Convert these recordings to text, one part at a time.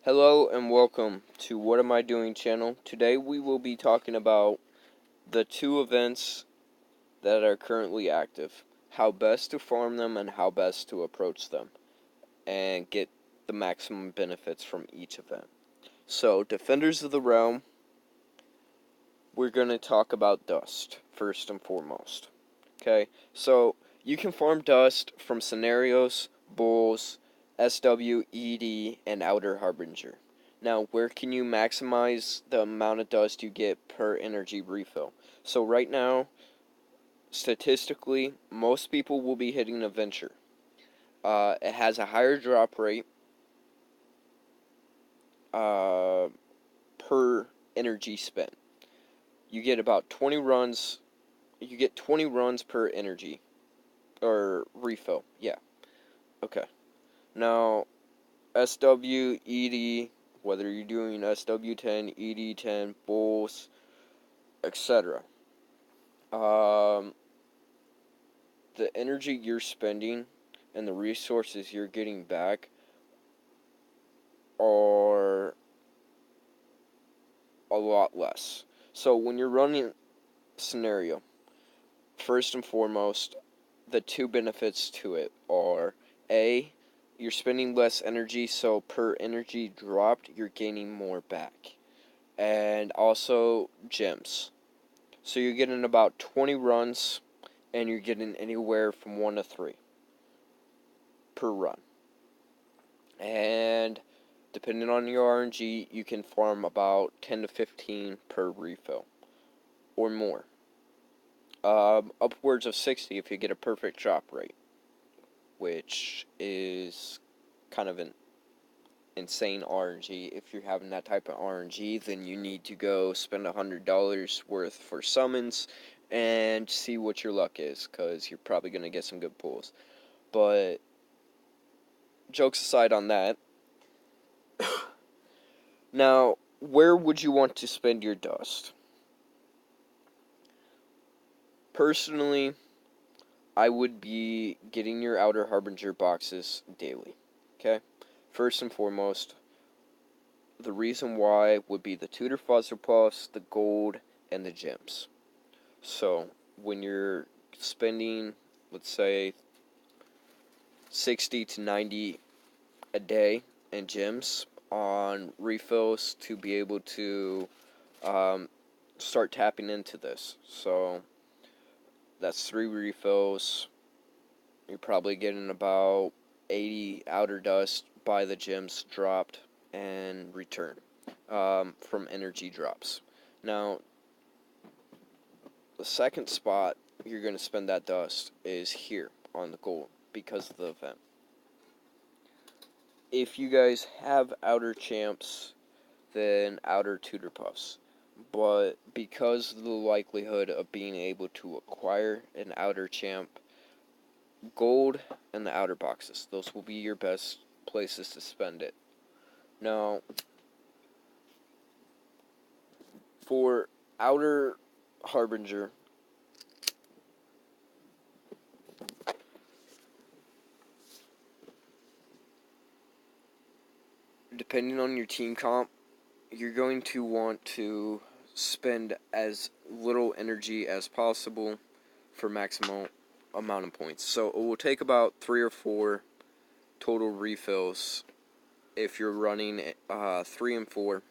Hello and welcome to What Am I Doing channel. Today we will be talking about the two events that are currently active, how best to farm them and how best to approach them, and get the maximum benefits from each event. So, Defenders of the Realm, we're going to talk about dust first and foremost. Okay, so you can farm dust from scenarios, bulls, SW, ED, and outer harbinger. Now, where can you maximize the amount of dust you get per energy refill? So right now, statistically, most people will be hitting a venture. It has a higher drop rate per energy spent. You get about 20 runs. You get 20 runs per energy or refill. Yeah. Okay. Now, SW, ED, whether you're doing SW10, ED10, bulls, etc. The energy you're spending and the resources you're getting back are a lot less. So when you're running scenario, first and foremost, the two benefits to it are A, you're spending less energy, so per energy dropped, you're gaining more back. And also gems. So you're getting about 20 runs, and you're getting anywhere from 1 to 3 per run. And depending on your RNG, you can farm about 10 to 15 per refill, or more. Upwards of 60 if you get a perfect drop rate, which is kind of an insane RNG. If you're having that type of RNG, then you need to go spend $100 worth for summons and see what your luck is, because you're probably going to get some good pulls. But jokes aside on that, now, where would you want to spend your dust? Personally, I would be getting your outer harbinger boxes daily. Okay? First and foremost, the reason why would be the tutor fuzzer puffs, the gold, and the gems. So, when you're spending, let's say, 60 to 90 a day in gems on refills to be able to start tapping into this. So, that's 3 refills. You're probably getting about 80 outer dust by the gems dropped and return from energy drops. Now, the second spot you're going to spend that dust is here on the gold because of the event. If you guys have outer champs, then outer tutor puffs. But because of the likelihood of being able to acquire an outer champ, gold and the outer boxes, those will be your best places to spend it. Now, for outer harbinger, depending on your team comp, you're going to want to spend as little energy as possible for maximum amount of points. So it will take about 3 or 4 total refills if you're running 3 and 4.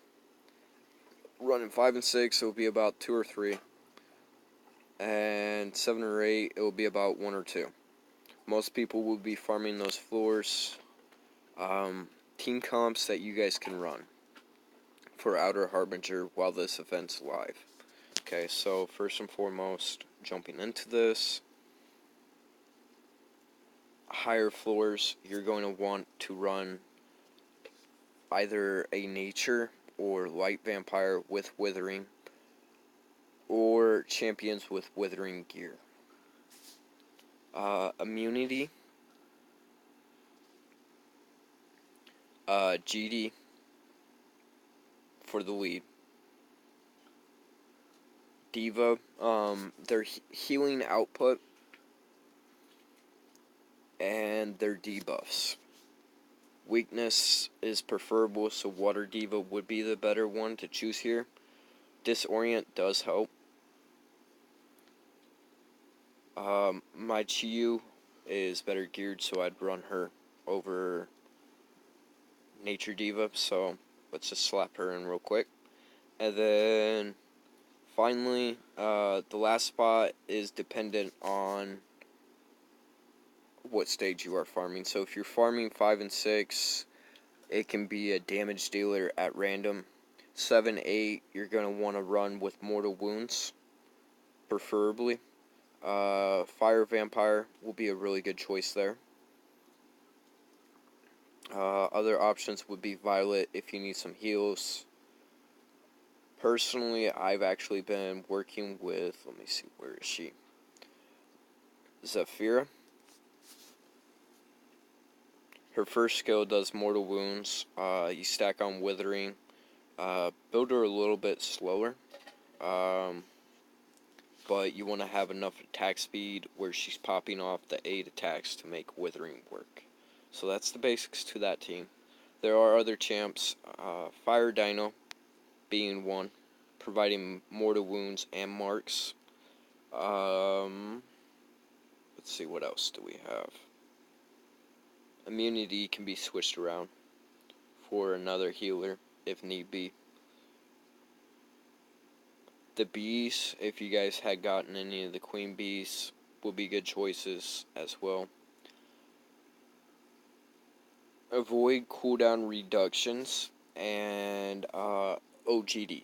Running 5 and 6, it will be about 2 or 3. And 7 or 8, it will be about 1 or 2. Most people will be farming those floors. Team comps that you guys can run for Outer Harbinger while this event's live. Okay, so first and foremost, jumping into this, higher floors, you're going to want to run either a nature or light vampire with withering, or champions with withering gear. Immunity, GD for the lead. Diva, their healing output and their debuffs. Weakness is preferable, so Water Diva would be the better one to choose here. Disorient does help. My Chiyu is better geared, so I'd run her over Nature Diva, so let's just slap her in real quick. And then finally, the last spot is dependent on what stage you are farming. So if you're farming 5 and 6, it can be a damage dealer at random. 7, 8, you're going to want to run with mortal wounds, preferably. Fire Vampire will be a really good choice there. Other options would be Violet if you need some heals. Personally, I've actually been working with, let me see, where is she? Zephyra. Her first skill does mortal wounds. You stack on withering. Build her a little bit slower. But you want to have enough attack speed where she's popping off the 8 attacks to make withering work. So that's the basics to that team. There are other champs, Fire Dino being one, providing mortal wounds and marks. Let's see, what else do we have? Immunity can be switched around for another healer if need be. The bees, if you guys had gotten any of the queen bees, will be good choices as well. Avoid cooldown reductions and OGD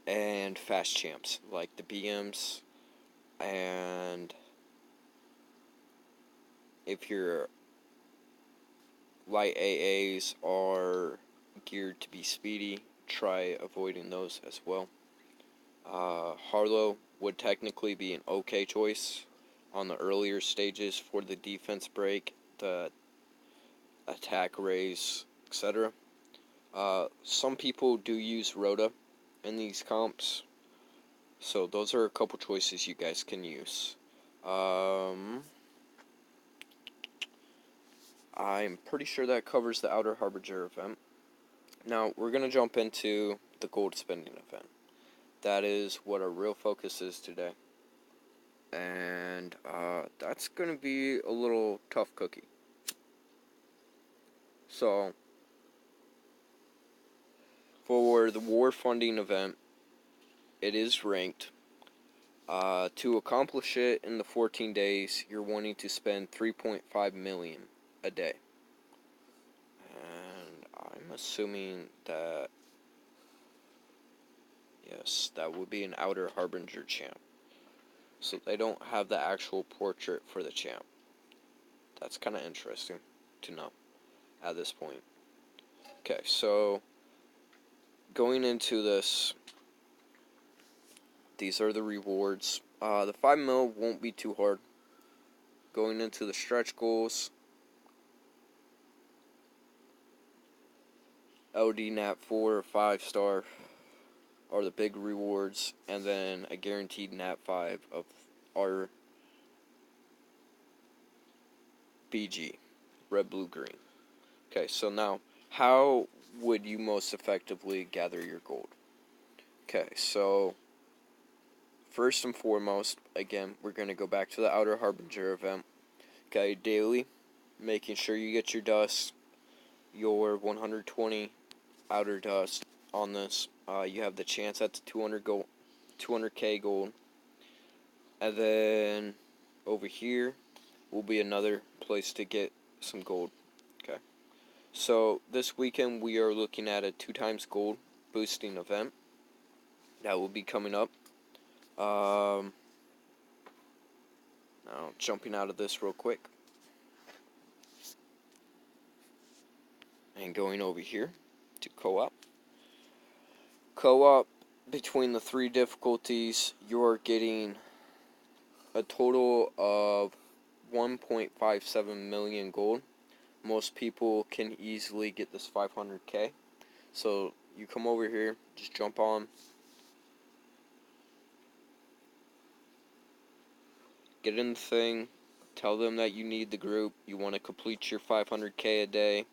and fast champs like the BMs, and if your light AAs are geared to be speedy, try avoiding those as well. Harlow would technically be an okay choice on the earlier stages for the defense break, the attack raise, etc. Some people do use Rhoda in these comps, so those are a couple choices you guys can use. I'm pretty sure that covers the Outer Harbinger event. Now, we're going to jump into the gold spending event. That is what our real focus is today. And that's going to be a little tough cookie. So, for the war funding event, it is ranked. To accomplish it in the 14 days, you're wanting to spend 3.5 million a day. And I'm assuming that, yes, that would be an Outer Harbinger champ. So they don't have the actual portrait for the champ. That's kind of interesting to know at this point. Okay, so going into this, these are the rewards. The 5 mil won't be too hard. Going into the stretch goals, LD Nat 4 or 5 star are the big rewards, and then a guaranteed Nat 5 of our BG, red, blue, green. Okay, so now, how would you most effectively gather your gold? Okay, so first and foremost, again, we're going to go back to the Outer Harbinger event. Okay, daily, making sure you get your dust, your 120 outer dust on this. You have the chance at the 200k gold. And then over here will be another place to get some gold. Okay. So this weekend we are looking at a 2 times gold boosting event that will be coming up. Now jumping out of this real quick and going over here to co-op. Co-op, between the 3 difficulties, you're getting a total of 1.57 million gold. Most people can easily get this 500k. So you come over here, just jump on, get in the thing, Tell them that you need the group, you want to complete your 500k a day,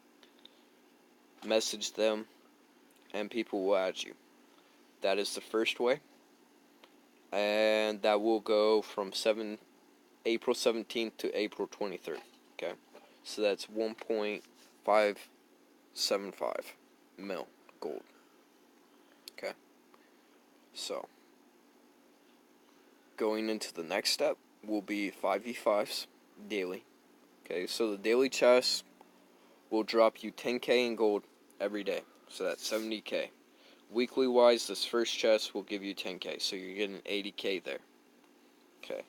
message them, and people will add you. That is the first way, and that will go from April 17th to April 23rd, okay? So that's 1.575 mil gold, okay? So, going into the next step will be 5v5s daily, okay? So the daily chest will drop you 10k in gold every day, so that's 70k. Weekly wise, this first chest will give you 10k, so you're getting 80k there, okay?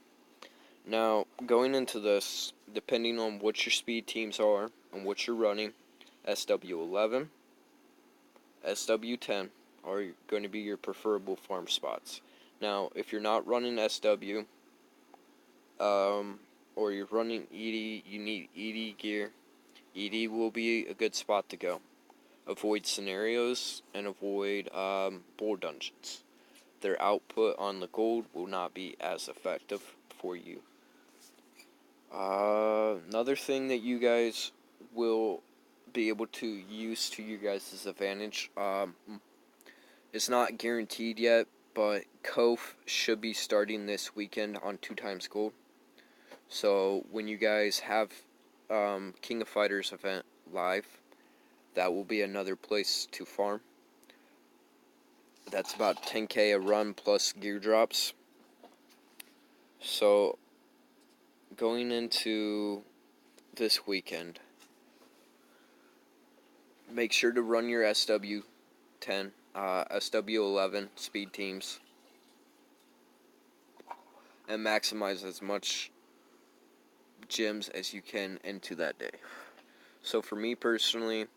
Now, going into this, depending on what your speed teams are and what you're running, SW11, SW10 are going to be your preferable farm spots. Now, if you're not running SW, or you're running ED, you need ED gear. ED will be a good spot to go. Avoid scenarios and avoid bull dungeons. Their output on the gold will not be as effective for you. Another thing that you guys will be able to use to your guys' advantage, it's not guaranteed yet, but Kof should be starting this weekend on 2x gold. So when you guys have King of Fighters event live, that will be another place to farm. That's about 10k a run plus gear drops. So going into this weekend, make sure to run your SW10, SW11 speed teams, and maximize as much gems as you can into that day. So for me personally,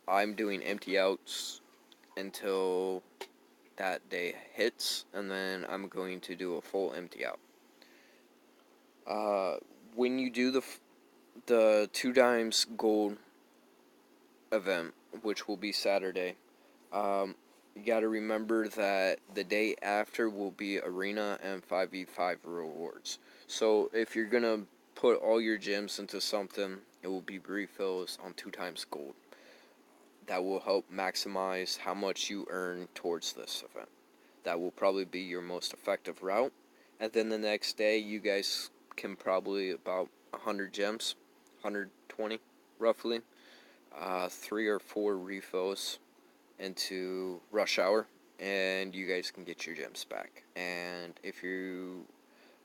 I'm doing empty outs until that day hits, and then I'm going to do a full empty out. When you do the 2 times gold event, which will be Saturday, you got to remember that the day after will be arena and 5v5 rewards. So if you're gonna put all your gems into something, it will be refills on 2 times gold. That will help maximize how much you earn towards this event. That will probably be your most effective route. And then the next day, you guys can probably about 100 gems, 120 roughly, 3 or 4 refills into rush hour, and you guys can get your gems back. And if you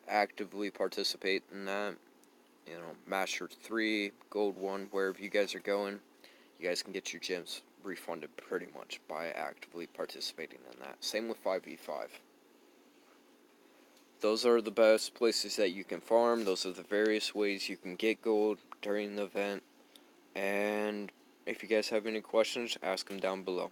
actively participate in that, you know, Master 3, Gold 1, wherever you guys are going, you guys can get your gems refunded pretty much by actively participating in that. Same with 5v5. Those are the best places that you can farm. Those are the various ways you can get gold during the event. And if you guys have any questions, ask them down below.